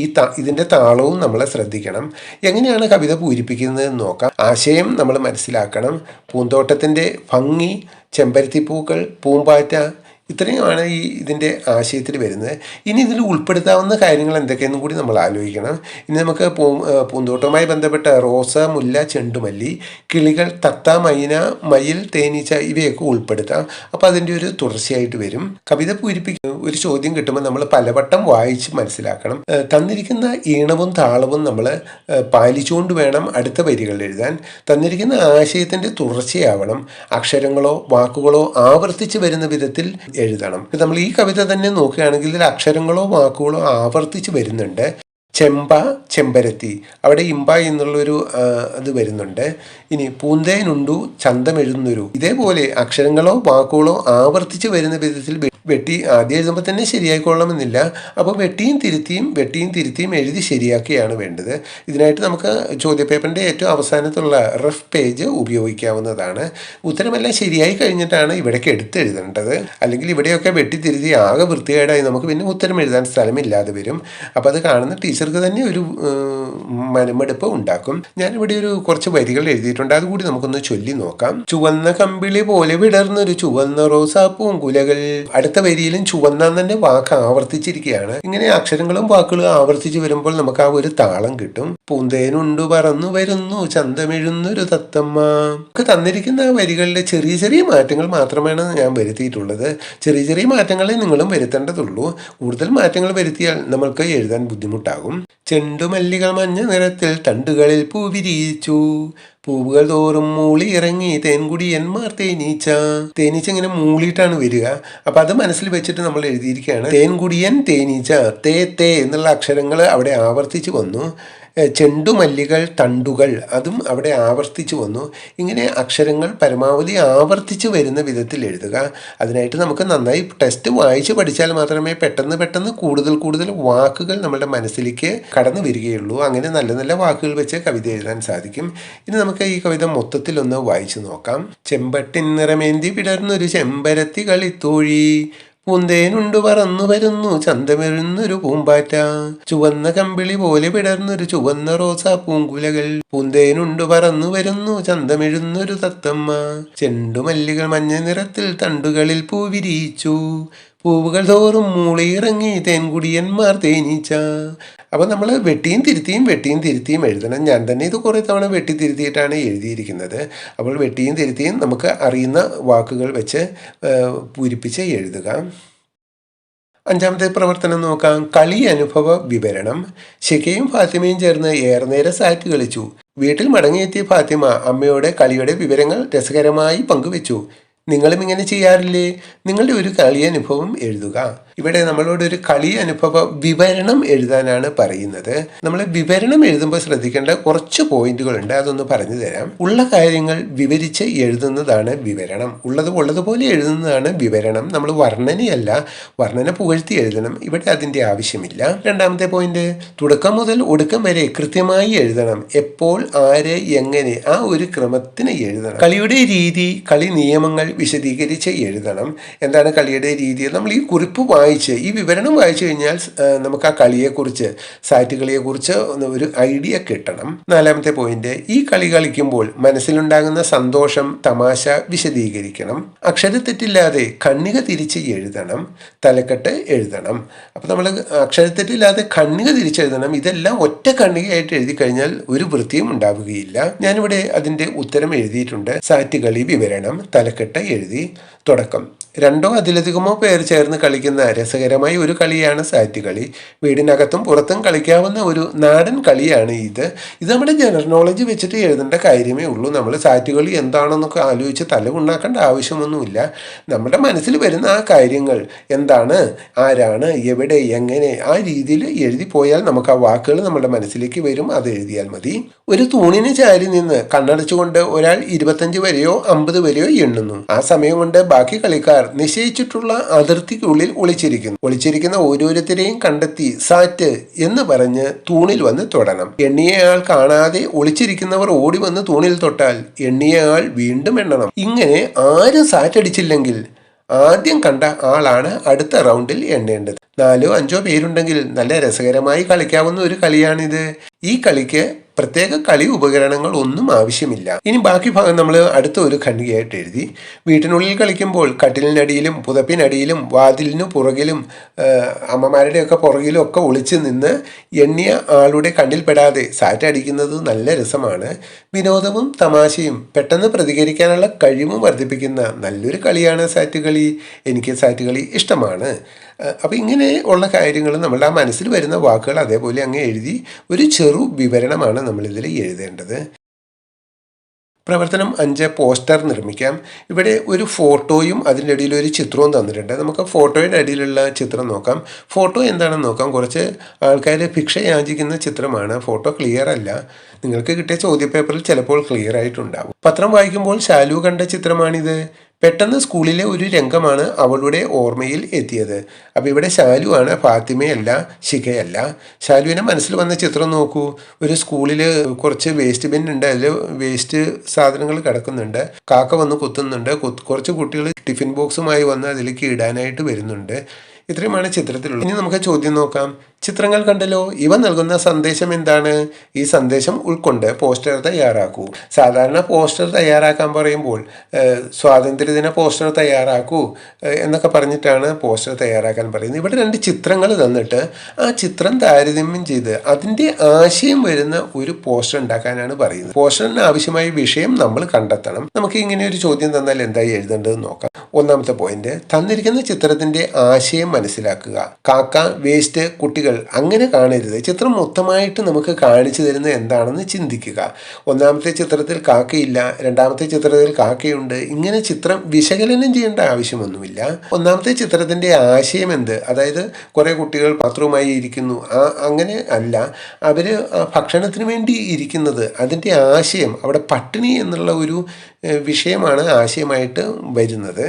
S1: ഇതിൻ്റെ താളവും നമ്മൾ ശ്രദ്ധിക്കണം. എങ്ങനെയാണ് കവിത പൂരിപ്പിക്കുന്നതെന്ന് നോക്കാം. ആശയം നമ്മൾ മനസ്സിലാക്കണം. പൂന്തോട്ടത്തിൻ്റെ ഭംഗി, ചെമ്പരത്തിപ്പൂക്കൾ, പൂമ്പാറ്റ, ഇത്രയുമാണ് ഇതിൻ്റെ ആശയത്തിൽ വരുന്നത്. ഇനി ഇതിൽ ഉൾപ്പെടുത്താവുന്ന കാര്യങ്ങൾ എന്തൊക്കെയെന്നും കൂടി നമ്മൾ ആലോചിക്കണം. ഇനി നമുക്ക് പൂന്തോട്ടവുമായി ബന്ധപ്പെട്ട റോസ, മുല്ല, ചെണ്ടുമല്ലി, കിളികൾ, തത്ത, മൈന, മയിൽ, തേനീച്ച ഇവയൊക്കെ ഉൾപ്പെടുത്താം. അപ്പോൾ അതിൻ്റെ ഒരു തുടർച്ചയായിട്ട് വരും. കവിത പൂരിപ്പിക്കുന്ന ഒരു ചോദ്യം കിട്ടുമ്പോൾ നമ്മൾ പലവട്ടം വായിച്ച് മനസ്സിലാക്കണം. തന്നിരിക്കുന്ന ഈണവും താളവും നമ്മൾ പാലിച്ചുകൊണ്ട് വേണം അടുത്ത വരികൾ എഴുതാൻ. തന്നിരിക്കുന്ന ആശയത്തിൻ്റെ തുടർച്ചയാവണം. അക്ഷരങ്ങളോ വാക്കുകളോ ആവർത്തിച്ച് വരുന്ന വിധത്തിൽ എഴുതണം. നമ്മൾ ഈ കവിത തന്നെ നോക്കുകയാണെങ്കിൽ ഇതിൽ അക്ഷരങ്ങളോ വാക്കുകളോ ആവർത്തിച്ച് വരുന്നുണ്ട്. ചെമ്പ, ചെമ്പരത്തി, അവിടെ ഇമ്പ എന്നുള്ളൊരു അത് വരുന്നുണ്ട്. ഇനി പൂന്തേനുണ്ടു ചന്തമെഴുന്നൊരു, ഇതേപോലെ അക്ഷരങ്ങളോ വാക്കുകളോ ആവർത്തിച്ച് വരുന്ന വിധത്തിൽ വെട്ടി ആദ്യം എഴുതുമ്പോൾ തന്നെ ശരിയായിക്കൊള്ളണമെന്നില്ല. അപ്പോൾ വെട്ടിയും തിരുത്തിയും എഴുതി ശരിയാക്കുകയാണ് വേണ്ടത്. ഇതിനായിട്ട് നമുക്ക് ചോദ്യപേപ്പറിൻ്റെ ഏറ്റവും അവസാനത്തുള്ള റഫ് പേജ് ഉപയോഗിക്കാവുന്നതാണ്. ഉത്തരമെല്ലാം ശരിയായി കഴിഞ്ഞിട്ടാണ് ഇവിടേക്ക് എടുത്തെഴുതേണ്ടത്. അല്ലെങ്കിൽ ഇവിടെയൊക്കെ വെട്ടിത്തിരുത്തി ആകെ വൃത്തികേടായി നമുക്ക് പിന്നെ ഉത്തരം എഴുതാൻ സ്ഥലമില്ലാതെ വരും. അപ്പോൾ അത് കാണുന്ന ടീച്ചർക്ക് തന്നെ ഒരു മനമെടുപ്പ് ഉണ്ടാക്കും. ഞാനിവിടെ കുറച്ച് വരികൾ എഴുതിയിട്ടുണ്ട്, അതുകൂടി നമുക്കൊന്ന് ചൊല്ലി നോക്കാം. ചുവന്ന കമ്പിളി പോലെ വിടർന്നൊരു ചുവന്ന റോസാ പൂങ്കുലകൾ. അടുത്ത വരിയിലും ചുവന്ന തന്നെ വാക്ക് ആവർത്തിച്ചിരിക്കുകയാണ്. ഇങ്ങനെ അക്ഷരങ്ങളും വാക്കുകളും ആവർത്തിച്ച് വരുമ്പോൾ നമുക്ക് ആ ഒരു താളം കിട്ടും. പൂന്തേനുണ്ടു പറന്നു വരുന്നു ചന്തമെഴുന്നൊരു തത്തമ്മ. ഒക്കെ തന്നിരിക്കുന്ന വരികളിലെ ചെറിയ ചെറിയ മാറ്റങ്ങൾ മാത്രമാണ് ഞാൻ വരുത്തിയിട്ടുള്ളത്. ചെറിയ ചെറിയ മാറ്റങ്ങളെ നിങ്ങളും വരുത്തേണ്ടതുള്ളൂ. കൂടുതൽ മാറ്റങ്ങൾ വരുത്തിയാൽ നമ്മൾക്ക് എഴുതാൻ ബുദ്ധിമുട്ടാകും. ചെണ്ടുമല്ലികൾ മഞ്ഞ നിറത്തിൽ തണ്ടുകളിൽ പൂ വിരിയിച്ചു, പൂവുകൾ തോറും മൂളി ഇറങ്ങി തേൻകുടിയന്മാർ തേനീച്ച. തേനീച്ച ഇങ്ങനെ മൂളിയിട്ടാണ് വരിക. അപ്പം അത് മനസ്സിൽ വെച്ചിട്ട് നമ്മൾ എഴുതിയിരിക്കുകയാണ്. തേൻകുടിയൻ, തേനീച്ച, തേ എന്നുള്ള അക്ഷരങ്ങൾ അവിടെ ആവർത്തിച്ച് വന്നു. ചെണ്ടുമല്ലികൾ, തണ്ടുകൾ, അതും അവിടെ ആവർത്തിച്ച് വന്നു. ഇങ്ങനെ അക്ഷരങ്ങൾ പരമാവധി ആവർത്തിച്ച് വരുന്ന വിധത്തിൽ എഴുതുക. അതിനായിട്ട് നമുക്ക് നന്നായി ടെസ്റ്റ് വായിച്ച് പഠിച്ചാൽ മാത്രമേ പെട്ടെന്ന് കൂടുതൽ വാക്കുകൾ നമ്മുടെ മനസ്സിലേക്ക് കടന്നു വരികയുള്ളൂ. അങ്ങനെ നല്ല നല്ല വാക്കുകൾ വെച്ച് കവിത എഴുതാൻ സാധിക്കും. ഇനി നമുക്ക് ഈ കവിത മൊത്തത്തിലൊന്ന് വായിച്ചു നോക്കാം. ചെമ്പട്ടിൻ നിറമേന്തി വിടർന്നൊരു ചെമ്പരത്തി കളിത്തോഴി, പൂന്തേനുണ്ടു പറന്നു വരുന്നു ചന്തമെഴുന്നൊരു പൂമ്പാറ്റ. ചുവന്ന കമ്പിളി പോലെ വിടർന്നൊരു ചുവന്ന റോസാ പൂങ്കുലകൾ. പൂന്തേനുണ്ടു പറന്നു വരുന്നു ചന്തമെഴുന്നൊരു തത്തമ്മ. ചെണ്ടുമല്ലികൾ മഞ്ഞ നിറത്തിൽ തണ്ടുകളിൽ പൂ വിരിയിച്ചു, പൂവുകൾ തോറും മൂളിയിറങ്ങി തേൻകുടിയന്മാർ തേനീച്ച. അപ്പോൾ നമ്മൾ വെട്ടിയും തിരുത്തിയും എഴുതണം. ഞാൻ തന്നെ ഇത് കുറേ തവണ വെട്ടിത്തിരുത്തിയിട്ടാണ് എഴുതിയിരിക്കുന്നത്. അപ്പോൾ വെട്ടിയും തിരുത്തിയും നമുക്ക് അറിയുന്ന വാക്കുകൾ വെച്ച് പൂരിപ്പിച്ച് എഴുതുക. അഞ്ചാമത്തെ പ്രവർത്തനം നോക്കാം. കളി അനുഭവ വിവരണം. ഷിക്കയും ഫാത്തിമയും ചേർന്ന് ഏറെ നേരം സാറ്റ് കളിച്ചു. വീട്ടിൽ മടങ്ങിയെത്തിയ ഫാത്തിമ അമ്മയോട് കളിയുടെ വിവരങ്ങൾ രസകരമായി പങ്കുവെച്ചു. നിങ്ങളും ഇങ്ങനെ ചെയ്യാറില്ലേ? നിങ്ങളുടെ ഒരു കളി അനുഭവം എഴുതുക. ഇവിടെ നമ്മളോട് ഒരു കളി അനുഭവ വിവരണം എഴുതാനാണ് പറയുന്നത്. നമ്മൾ വിവരണം എഴുതുമ്പോൾ ശ്രദ്ധിക്കേണ്ട കുറച്ച് പോയിന്റുകളുണ്ട്, അതൊന്ന് പറഞ്ഞു തരാം. ഉള്ള കാര്യങ്ങൾ വിവരിച്ച് എഴുതുന്നതാണ് വിവരണം. ഉള്ളതുപോലെ എഴുതുന്നതാണ് വിവരണം. നമ്മൾ വർണ്ണനയല്ല, വർണ്ണന പുകഴ്ത്തി എഴുതണം. ഇവിടെ അതിൻ്റെ ആവശ്യമില്ല. രണ്ടാമത്തെ പോയിന്റ്, തുടക്കം മുതൽ ഒടുക്കം വരെ കൃത്യമായി എഴുതണം. എപ്പോൾ, ആര്, എങ്ങനെ, ആ ഒരു ക്രമത്തിന് എഴുതണം. കളിയുടെ രീതി, കളി നിയമങ്ങൾ വിശദീകരിച്ച് എഴുതണം. എന്താണ് കളിയുടെ രീതി? നമ്മൾ ഈ കുറിപ്പ് ഈ വിവരണം വായിച്ചു കഴിഞ്ഞാൽ നമുക്ക് ആ കളിയെക്കുറിച്ച്, സാറ്റ് കളിയെക്കുറിച്ച് ഒരു ഐഡിയ കിട്ടണം. നാലാമത്തെ പോയിന്റ്, ഈ കളി കളിക്കുമ്പോൾ മനസ്സിലുണ്ടാകുന്ന സന്തോഷം, തമാശ വിശദീകരിക്കണം. അക്ഷരത്തെറ്റില്ലാതെ കണ്ണിക തിരിച്ച് എഴുതണം. തലക്കെട്ട് എഴുതണം. അപ്പം നമ്മൾ അക്ഷരത്തെറ്റില്ലാതെ കണ്ണിക തിരിച്ചെഴുതണം. ഇതെല്ലാം ഒറ്റ കണ്ണികയായിട്ട് എഴുതി കഴിഞ്ഞാൽ ഒരു വൃത്തിയും ഉണ്ടാവുകയില്ല. ഞാനിവിടെ അതിൻ്റെ ഉത്തരം എഴുതിയിട്ടുണ്ട്. സാറ്റ് കളി വിവരണം, തലക്കെട്ട് എഴുതി. തുടക്കം, രണ്ടോ അതിലധികമോ പേർ ചേർന്ന് കളിക്കുന്ന രസകരമായ ഒരു കളിയാണ് സാറ്റ് കളി. വീടിനകത്തും പുറത്തും കളിക്കാവുന്ന ഒരു നാടൻ കളിയാണ് ഇത്. ഇത് നമ്മുടെ ജനറൽ നോളജ് വെച്ചിട്ട് എഴുതേണ്ട കാര്യമേ ഉള്ളൂ. നമ്മൾ സാറ്റ് കളി എന്താണെന്നൊക്കെ ആലോചിച്ച് തലകുണ്ടാക്കേണ്ട ആവശ്യമൊന്നുമില്ല. നമ്മുടെ മനസ്സിൽ വരുന്ന ആ കാര്യങ്ങൾ എന്താണ്, ആരാണ്, എവിടെ, എങ്ങനെ, ആ രീതിയിൽ എഴുതി പോയാൽ നമുക്ക് ആ വാക്കുകൾ നമ്മുടെ മനസ്സിലേക്ക് വരും. അത് എഴുതിയാൽ മതി. ഒരു തൂണിന് ചാരി നിന്ന് കണ്ണടച്ചുകൊണ്ട് ഒരാൾ 25 വരെയോ 50 വരെയോ എണ്ണുന്നു. ആ സമയം കൊണ്ട് ബാക്കി കളിക്കാർ നിശ്ചയിച്ചിട്ടുള്ള അതിർത്തിക്കുള്ളിൽ ഒളിച്ചിരിക്കുന്ന ഓരോരുത്തരെയും കണ്ടെത്തി സാറ്റ് എന്ന് പറഞ്ഞ് തൂണിൽ വന്ന് തൊടണം. എണ്ണിയയാൾ കാണാതെ ഒളിച്ചിരിക്കുന്നവർ ഓടി വന്ന് തൂണിൽ തൊട്ടാൽ എണ്ണിയയാൾ വീണ്ടും എണ്ണണം. ഇങ്ങനെ ആരും സാറ്റ് അടിച്ചില്ലെങ്കിൽ ആദ്യം കണ്ട ആളാണ് അടുത്ത റൗണ്ടിൽ എണ്ണേണ്ടത്. 4-5 പേരുണ്ടെങ്കിൽ നല്ല രസകരമായി കളിക്കാവുന്ന ഒരു കളിയാണിത്. ഈ കളിക്ക് പ്രത്യേക കളി ഉപകരണങ്ങൾ ഒന്നും ആവശ്യമില്ല. ഇനി ബാക്കി ഭാഗം നമ്മൾ അടുത്ത ഒരു ഖണ്ഡികയായിട്ട് എഴുതി. വീട്ടിനുള്ളിൽ കളിക്കുമ്പോൾ കട്ടിലിനടിയിലും പുതപ്പിനടിയിലും വാതിലിനു പുറകിലും അമ്മമാരുടെയൊക്കെ പുറകിലും ഒക്കെ ഒളിച്ചു നിന്ന് എണ്ണിയ ആളുടെ കണ്ണിൽപ്പെടാതെ സാറ്റ് അടിക്കുന്നത് നല്ല രസമാണ്. വിനോദവും തമാശയും പെട്ടെന്ന് പ്രതികരിക്കാനുള്ള കഴിവും വർദ്ധിപ്പിക്കുന്ന നല്ലൊരു കളിയാണ് സാറ്റ് കളി. എനിക്ക് സാറ്റ് കളി ഇഷ്ടമാണ്. അപ്പോൾ ഇങ്ങനെ ഉള്ള കാര്യങ്ങൾ നമ്മളുടെ ആ മനസ്സിൽ വരുന്ന വാക്കുകൾ അതേപോലെ അങ്ങ് എഴുതി ഒരു ചെറു വിവരണമാണ് നമ്മളിതിൽ എഴുതേണ്ടത്. പ്രവർത്തനം 5 പോസ്റ്റർ നിർമ്മിക്കാം. ഇവിടെ ഒരു ഫോട്ടോയും അതിൻ്റെ ഇടയിൽ ഒരു ചിത്രവും തന്നിട്ടുണ്ട്. നമുക്ക് ഫോട്ടോയുടെ അടിയിലുള്ള ചിത്രം നോക്കാം. ഫോട്ടോ എന്താണെന്ന് നോക്കാം. കുറച്ച് ആൾക്കാർ ഭിക്ഷ യാചിക്കുന്ന ചിത്രമാണ്. ഫോട്ടോ ക്ലിയർ അല്ല. നിങ്ങൾക്ക് കിട്ടിയ ചോദ്യപേപ്പറിൽ ചിലപ്പോൾ ക്ലിയർ ആയിട്ടുണ്ടാവും. പത്രം വായിക്കുമ്പോൾ ശാലു കണ്ട ചിത്രമാണിത്. പെട്ടെന്ന് സ്കൂളിലെ ഒരു രംഗമാണ് അവളുടെ ഓർമ്മയിൽ എത്തിയത്. അപ്പോൾ ഇവിടെ ശാലു ആണ്, ഫാത്തിമയല്ല, ശിഖയല്ല. ശാലുവിനെ മനസ്സിൽ വന്ന ചിത്രം നോക്കൂ. ഒരു സ്കൂളിൽ കുറച്ച് വേസ്റ്റ് ബിൻ ഉണ്ട്. അതിൽ വേസ്റ്റ് സാധനങ്ങൾ കിടക്കുന്നുണ്ട്. കാക്ക വന്ന് കുത്തുന്നുണ്ട്. കുറച്ച് കുട്ടികൾ ടിഫിൻ ബോക്സുമായി വന്ന് അതിലേക്ക് ഇടാനായിട്ട് വരുന്നുണ്ട്. ഇത്രയുമാണ് ചിത്രത്തിലുള്ളത്. ഇനി നമുക്ക് ചോദ്യം നോക്കാം. ചിത്രങ്ങൾ കണ്ടല്ലോ. ഇവ നൽകുന്ന സന്ദേശം എന്താണ്? ഈ സന്ദേശം ഉൾക്കൊണ്ട് പോസ്റ്റർ തയ്യാറാക്കൂ. സാധാരണ പോസ്റ്റർ തയ്യാറാക്കാൻ പറയുമ്പോൾ സ്വാതന്ത്ര്യദിന പോസ്റ്റർ തയ്യാറാക്കൂ എന്നൊക്കെ പറഞ്ഞിട്ടാണ് പോസ്റ്റർ തയ്യാറാക്കാൻ പറയുന്നത്. ഇവിടെ 2 ചിത്രങ്ങൾ തന്നിട്ട് ആ ചിത്രം താരതമ്യം ചെയ്ത് അതിൻ്റെ ആശയം വരുന്ന ഒരു പോസ്റ്റർ ഉണ്ടാക്കാനാണ് പറയുന്നത്. പോസ്റ്ററിന് ആവശ്യമായ വിഷയം നമ്മൾ കണ്ടെത്തണം. നമുക്ക് ഇങ്ങനെ ഒരു ചോദ്യം തന്നാൽ എന്തായി എഴുതേണ്ടതെന്ന് നോക്കാം. ഒന്നാമത്തെ പോയിന്റ്, തന്നിരിക്കുന്ന ചിത്രത്തിന്റെ ആശയം മനസ്സിലാക്കുക. കാക്ക, വേസ്റ്റ്, കുട്ടികൾ അങ്ങനെ കാണരുത്. ചിത്രം മൊത്തമായിട്ട് നമുക്ക് കാണിച്ചു തരുന്നത് എന്താണെന്ന് ചിന്തിക്കുക. ഒന്നാമത്തെ ചിത്രത്തിൽ കാക്കയില്ല, രണ്ടാമത്തെ ചിത്രത്തിൽ കാക്കയുണ്ട്. ഇങ്ങനെ ചിത്രം വിശകലനം ചെയ്യേണ്ട ആവശ്യമൊന്നുമില്ല. ഒന്നാമത്തെ ചിത്രത്തിന്റെ ആശയം എന്ത്? അതായത് കുറേ കുട്ടികൾ പാത്രവുമായി ഇരിക്കുന്നു, അങ്ങനെ അല്ല. അവർ ഭക്ഷണത്തിന് വേണ്ടി ഇരിക്കുന്നത്. അതിൻ്റെ ആശയം അവിടെ പട്ടിണി എന്നുള്ള ഒരു വിഷയമാണ് ആശയമായിട്ട് വരുന്നത്.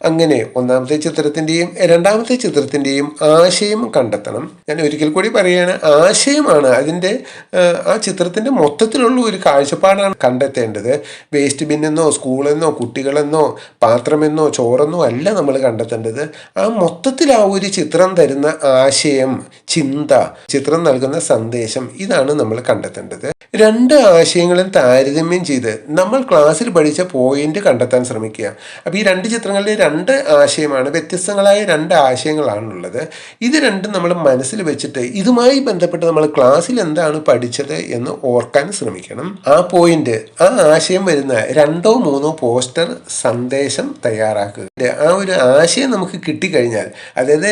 S1: അങ്ങനെ ഒന്നാമത്തെ ചിത്രത്തിൻ്റെയും രണ്ടാമത്തെ ചിത്രത്തിൻ്റെയും ആശയം കണ്ടെത്തണം. ഞാൻ ഒരിക്കൽ കൂടി പറയുകയാണ്, ആശയമാണ് അതിൻ്റെ ആ ചിത്രത്തിൻ്റെ മൊത്തത്തിലുള്ള ഒരു കാഴ്ചപ്പാടാണ് കണ്ടെത്തേണ്ടത്. വേസ്റ്റ് ബിന്നെന്നോ സ്കൂളെന്നോ കുട്ടികളെന്നോ പാത്രമെന്നോ ചോറെന്നോ അല്ല നമ്മൾ കണ്ടെത്തേണ്ടത്. ആ മൊത്തത്തിൽ ആ ഒരു ചിത്രം തരുന്ന ആശയം, ചിന്ത, ചിത്രം നൽകുന്ന സന്ദേശം, ഇതാണ് നമ്മൾ കണ്ടെത്തേണ്ടത്. 2 ആശയങ്ങളും താരതമ്യം ചെയ്ത് നമ്മൾ ക്ലാസ്സിൽ പഠിച്ച പോയിന്റ് കണ്ടെത്താൻ ശ്രമിക്കുക. അപ്പോൾ ഈ 2 ചിത്രങ്ങളിലെ 2 ആശയമാണ്, വ്യത്യസ്തങ്ങളായ 2 ആശയങ്ങളാണുള്ളത്. ഇത് രണ്ടും നമ്മൾ മനസ്സിൽ വെച്ചിട്ട് ഇതുമായി ബന്ധപ്പെട്ട് നമ്മൾ ക്ലാസ്സിൽ എന്താണ് പഠിച്ചത് എന്ന് ഓർക്കാൻ ശ്രമിക്കണം. ആ പോയിന്റ്, ആ ആശയം വരുന്ന 2-3 പോസ്റ്റർ സന്ദേശം തയ്യാറാക്കുക. ആ ഒരു ആശയം നമുക്ക് കിട്ടിക്കഴിഞ്ഞാൽ, അതായത്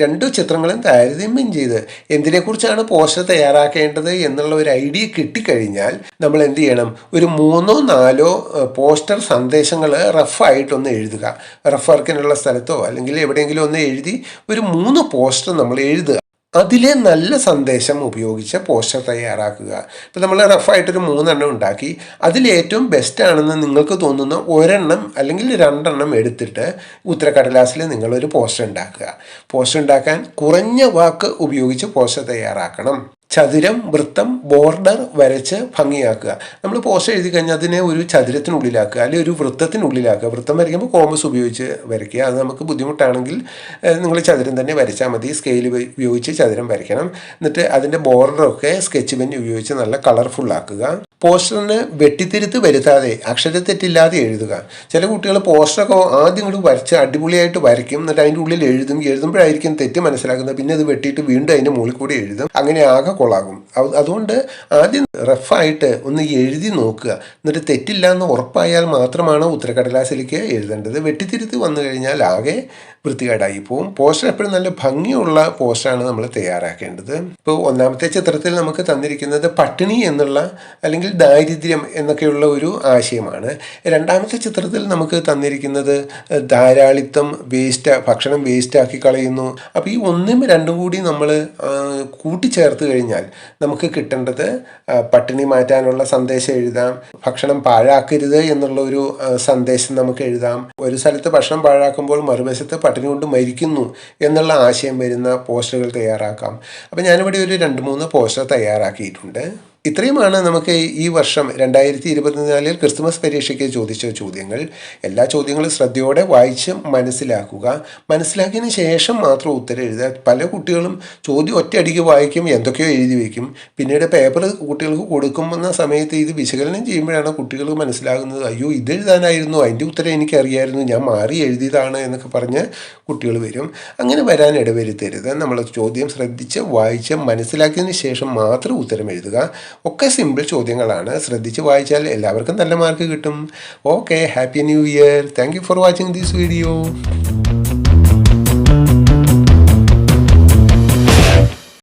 S1: 2 ചിത്രങ്ങളും താരതമ്യം ചെയ്ത് എന്തിനെക്കുറിച്ചാണ് പോസ്റ്റർ തയ്യാറാക്കേണ്ടത് എന്നുള്ള ഒരു ഐഡിയ കിട്ടിക്കഴിഞ്ഞാൽ നമ്മൾ എന്ത് ചെയ്യണം? ഒരു 3-4 പോസ്റ്റർ സന്ദേശങ്ങൾ റഫായിട്ടൊന്ന് എഴുതുക. റഫ് വർക്കിനുള്ള സ്ഥലത്തോ അല്ലെങ്കിൽ എവിടെയെങ്കിലും ഒന്ന് എഴുതി ഒരു 3 പോസ്റ്റർ നമ്മൾ എഴുതുക. അതിലെ നല്ല സന്ദേശം ഉപയോഗിച്ച് പോസ്റ്റർ തയ്യാറാക്കുക. ഇപ്പം നമ്മൾ റഫായിട്ടൊരു 3 എണ്ണം ഉണ്ടാക്കി. അതിലേറ്റവും ബെസ്റ്റാണെന്ന് നിങ്ങൾക്ക് തോന്നുന്ന 1 എണ്ണം അല്ലെങ്കിൽ 2 എണ്ണം എടുത്തിട്ട് ഉത്തരക്കടലാസിൽ നിങ്ങളൊരു പോസ്റ്റർ ഉണ്ടാക്കുക. പോസ്റ്റർ ഉണ്ടാക്കാൻ കുറഞ്ഞ വാക്ക് ഉപയോഗിച്ച് പോസ്റ്റർ തയ്യാറാക്കണം. ചതുരം, വൃത്തം, ബോർഡർ വരച്ച് ഭംഗിയാക്കുക. നമ്മൾ പോസ്റ്റർ എഴുതി കഴിഞ്ഞാൽ അതിനെ ഒരു ചതുരത്തിനുള്ളിലാക്കുക അല്ലെങ്കിൽ ഒരു വൃത്തത്തിനുള്ളിലാക്കുക. വൃത്തം വരയ്ക്കുമ്പോൾ കോമ്പസ് ഉപയോഗിച്ച് വരയ്ക്കുക. അത് നമുക്ക് ബുദ്ധിമുട്ടാണെങ്കിൽ നിങ്ങൾ ചതുരം തന്നെ വരച്ചാൽ മതി. സ്കെയിൽ ഉപയോഗിച്ച് ചതുരം വരയ്ക്കണം. എന്നിട്ട് അതിൻ്റെ ബോർഡറൊക്കെ സ്കെച്ച് പെൻ ഉപയോഗിച്ച് നല്ല കളർഫുള്ളാക്കുക. പോസ്റ്ററിന് വെട്ടിത്തിരുത്ത് വരുത്താതെ അക്ഷരത്തെറ്റില്ലാതെ എഴുതുക. ചില കുട്ടികൾ പോസ്റ്ററൊക്കെ ആദ്യം ഇങ്ങോട്ട് വരച്ച് അടിപൊളിയായിട്ട് വരയ്ക്കും, എന്നിട്ട് അതിൻ്റെ ഉള്ളിൽ എഴുതുമ്പോഴായിരിക്കും തെറ്റ് മനസ്സിലാക്കുന്നത്. പിന്നെ അത് വെട്ടിയിട്ട് വീണ്ടും അതിൻ്റെ മുകളിൽ കൂടി എഴുതും. അങ്ങനെ ആകെ കൊളാകും. അതുകൊണ്ട് ആദ്യം റഫായിട്ട് ഒന്ന് എഴുതി നോക്കുക. എന്നിട്ട് തെറ്റില്ല എന്ന് ഉറപ്പായാൽ മാത്രമാണ് ഉത്തരക്കടലാസിലേക്ക് എഴുതേണ്ടത്. വെട്ടിത്തിരുത്ത് വന്നു കഴിഞ്ഞാൽ ആകെ വൃത്തികേടായി പോവും. പോസ്റ്റർ എപ്പോഴും നല്ല ഭംഗിയുള്ള പോസ്റ്ററാണ് നമ്മൾ തയ്യാറാക്കേണ്ടത്. ഇപ്പോൾ ഒന്നാമത്തെ ചിത്രത്തിൽ നമുക്ക് തന്നിരിക്കുന്നത് പട്ടിണി എന്നുള്ള അല്ലെങ്കിൽ ദാരിദ്ര്യം എന്നൊക്കെയുള്ള ഒരു ആശയമാണ്. രണ്ടാമത്തെ ചിത്രത്തിൽ നമുക്ക് തന്നിരിക്കുന്നത് ധാരാളിത്തം, ഭക്ഷണം വേസ്റ്റാക്കി കളയുന്നു. അപ്പോൾ ഈ ഒന്നും രണ്ടും കൂടി നമ്മൾ കൂട്ടിച്ചേർത്ത് കഴിഞ്ഞാൽ നമുക്ക് കിട്ടേണ്ടത് പട്ടിണി മാറ്റാനുള്ള സന്ദേശം എഴുതാം, ഭക്ഷണം പാഴാക്കരുത് എന്നുള്ള ഒരു സന്ദേശം നമുക്ക് എഴുതാം. ഒരു സ്ഥലത്ത് ഭക്ഷണം പാഴാക്കുമ്പോൾ മറുവശത്ത് പട്ടിണി കൊണ്ട് മരിക്കുന്നു എന്നുള്ള ആശയം വരുന്ന പോസ്റ്ററുകൾ തയ്യാറാക്കാം. അപ്പോൾ ഞാനിവിടെ ഒരു 2-3 പോസ്റ്റർ തയ്യാറാക്കിയിട്ടുണ്ട്. ഇത്രയുമാണ് നമുക്ക് ഈ വർഷം 2024 ക്രിസ്തുമസ് പരീക്ഷയ്ക്ക് ചോദിച്ച ചോദ്യങ്ങൾ. എല്ലാ ചോദ്യങ്ങളും ശ്രദ്ധയോടെ വായിച്ച് മനസ്സിലാക്കുക. മനസ്സിലാക്കിയതിന് ശേഷം മാത്രം ഉത്തരം എഴുതുക. പല കുട്ടികളും ചോദ്യം ഒറ്റയടിക്ക് വായിക്കും, എന്തൊക്കെയോ എഴുതി വയ്ക്കും. പിന്നീട് പേപ്പർ കുട്ടികൾക്ക് കൊടുക്കുന്ന സമയത്ത് ഇത് വിശകലനം ചെയ്യുമ്പോഴാണ് കുട്ടികൾക്ക് മനസ്സിലാകുന്നത്, അയ്യോ ഇത് എഴുതാനായിരുന്നു, അതിൻ്റെ ഉത്തരം എനിക്കറിയായിരുന്നു, ഞാൻ മാറി എഴുതിയതാണ് എന്നൊക്കെ പറഞ്ഞ് കുട്ടികൾ വരും. അങ്ങനെ വരാൻ ഇടവരുത്തരുത്. നമ്മൾ ചോദ്യം ശ്രദ്ധിച്ച് വായിച്ച് മനസ്സിലാക്കിയതിന് ശേഷം മാത്രം ഉത്തരം എഴുതുക. ഒക്കെ സിമ്പിൾ ചോദ്യങ്ങളാണ്. ശ്രദ്ധിച്ച് വായിച്ചാൽ എല്ലാവർക്കും നല്ല മാർക്ക് കിട്ടും. Okay, happy new year. Thank you for watching this video.